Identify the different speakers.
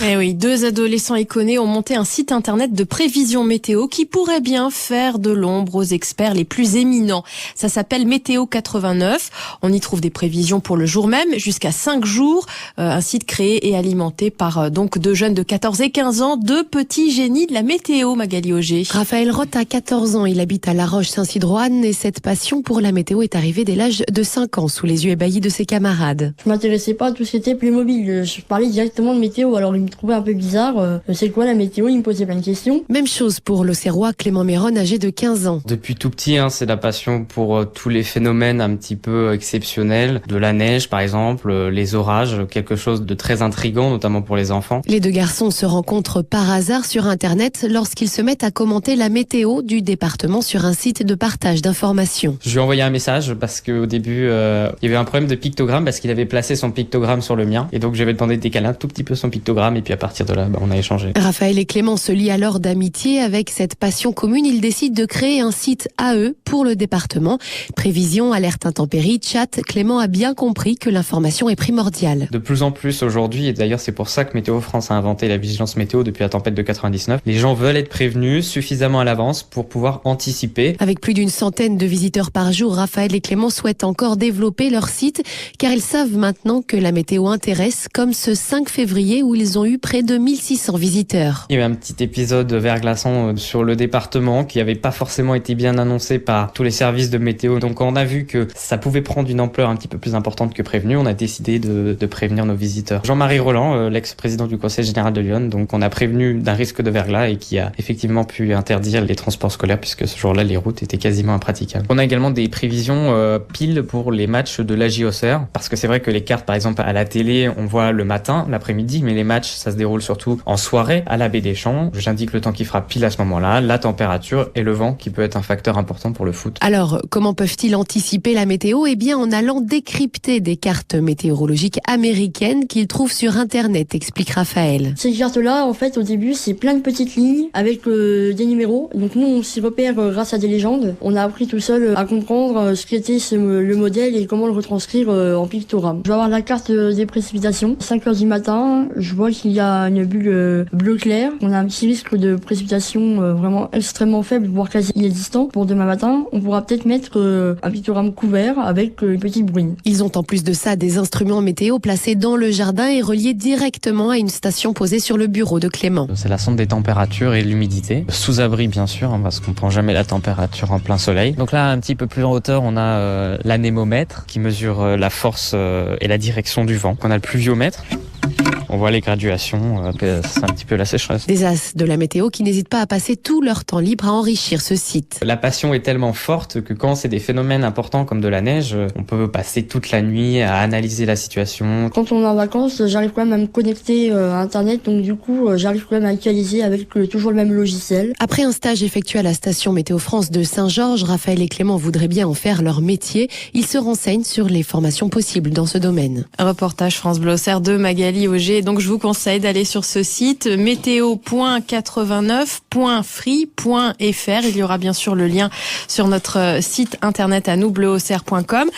Speaker 1: Eh oui, 2 adolescents iconés ont monté un site internet de prévision météo qui pourrait bien faire de l'ombre aux experts les plus éminents. Ça s'appelle Météo 89. On y trouve des prévisions pour le jour même, jusqu'à 5 jours. Un site créé et alimenté par donc 2 jeunes de 14 et 15 ans, 2 petits génies de la météo, Magali Auger.
Speaker 2: Raphaël Roth a 14 ans, il habite à La Roche-Saint-Sidroine et cette passion pour la météo est arrivée dès l'âge de 5 ans, sous les yeux ébahis de ses camarades.
Speaker 3: Je m'intéressais pas à tout ce qui était Playmobil. Je parlais directement de météo, alors il me trouvait un peu bizarre. C'est quoi la météo? Il me posait plein de questions.
Speaker 2: Même chose pour l'Auxerrois Clément Méron, âgé de 15 ans.
Speaker 4: Depuis tout petit, c'est la passion pour tous les phénomènes un petit peu exceptionnels. De la neige, par exemple, les orages, quelque chose de très intriguant, notamment pour les enfants.
Speaker 2: Les 2 garçons se rencontrent par hasard sur Internet lorsqu'ils se mettent à commenter la météo du département sur un site de partage d'informations.
Speaker 4: Je lui ai envoyé un message parce qu'au début, il y avait un problème de pictogramme parce qu'il avait placé son pictogramme sur le mien. Et donc, j'avais demandé de décaler un tout petit peu son pictogramme et puis à partir de là, on a échangé.
Speaker 2: Raphaël et Clément se lient alors d'amitié. Avec cette passion commune, ils décident de créer un site à eux pour le département. Prévision, alerte intempérie, chat, Clément a bien compris que l'information est primordiale.
Speaker 4: De plus en plus aujourd'hui, et d'ailleurs c'est pour ça que Météo France a inventé la vigilance météo depuis la tempête de 99, les gens veulent être prévenus suffisamment à l'avance pour pouvoir anticiper.
Speaker 2: Avec plus d'une centaine de visiteurs par jour, Raphaël et Clément souhaitent encore développer leur site car ils savent maintenant que la météo intéresse, comme ce 5 février où ils ont eu près de 1600 visiteurs.
Speaker 4: Il y avait un petit épisode verglaçant sur le département qui n'avait pas forcément été bien annoncé par tous les services de météo. Donc quand on a vu que ça pouvait prendre une ampleur un petit peu plus importante que prévenu, on a décidé de prévenir nos visiteurs. Jean-Marie Roland, l'ex-président du Conseil général de Lyon, donc on a prévenu d'un risque de verglas et qui a effectivement pu interdire les transports scolaires puisque ce jour-là les routes étaient quasiment impraticables. On a également des prévisions pile pour les matchs de la JOCR parce que c'est vrai que les cartes par exemple à la télé on voit le matin, l'après-midi, mais les matchs ça se déroule surtout en soirée à la baie des Champs. J'indique le temps qui fera pile à ce moment-là, la température et le vent qui peut être un facteur important pour le foot.
Speaker 2: Alors, comment peuvent-ils anticiper la météo? Eh bien, en allant décrypter des cartes météorologiques américaines qu'ils trouvent sur Internet, explique Raphaël.
Speaker 3: Ces cartes-là, en fait, au début, c'est plein de petites lignes avec des numéros. Donc nous, on s'y repère grâce à des légendes. On a appris tout seul à comprendre ce qu'était le modèle et comment le retranscrire en pictogramme. Je vais avoir la carte des précipitations. 5 heures du matin, je vois qu'il y a une bulle bleu clair. On a un petit risque de précipitation vraiment extrêmement faible, voire quasi inexistant. Pour demain matin, on pourra peut-être mettre un pictogramme couvert avec une petite bruine.
Speaker 2: Ils ont en plus de ça des instruments météo placés dans le jardin et reliés directement à une station posée sur le bureau de Clément.
Speaker 4: C'est la sonde des températures et l'humidité. Sous abri bien sûr, parce qu'on prend jamais la température en plein soleil. Donc là, un petit peu plus en hauteur, on a l'anémomètre qui mesure la force et la direction du vent. On a le pluviomètre. On voit les graduations, c'est un petit peu la sécheresse.
Speaker 2: Des as de la météo qui n'hésitent pas à passer tout leur temps libre à enrichir ce site.
Speaker 4: La passion est tellement forte que quand c'est des phénomènes importants comme de la neige, on peut passer toute la nuit à analyser la situation.
Speaker 3: Quand on est en vacances, j'arrive quand même à me connecter à Internet, donc du coup, j'arrive quand même à actualiser avec toujours le même logiciel.
Speaker 2: Après un stage effectué à la station Météo France de Saint-Georges, Raphaël et Clément voudraient bien en faire leur métier. Ils se renseignent sur les formations possibles dans ce domaine.
Speaker 1: Un reportage France Bleu Auxerre de Magali Auger. Donc je vous conseille d'aller sur ce site météo.89.free.fr. Il y aura bien sûr le lien sur notre site internet à nous, bleuauxerre.com.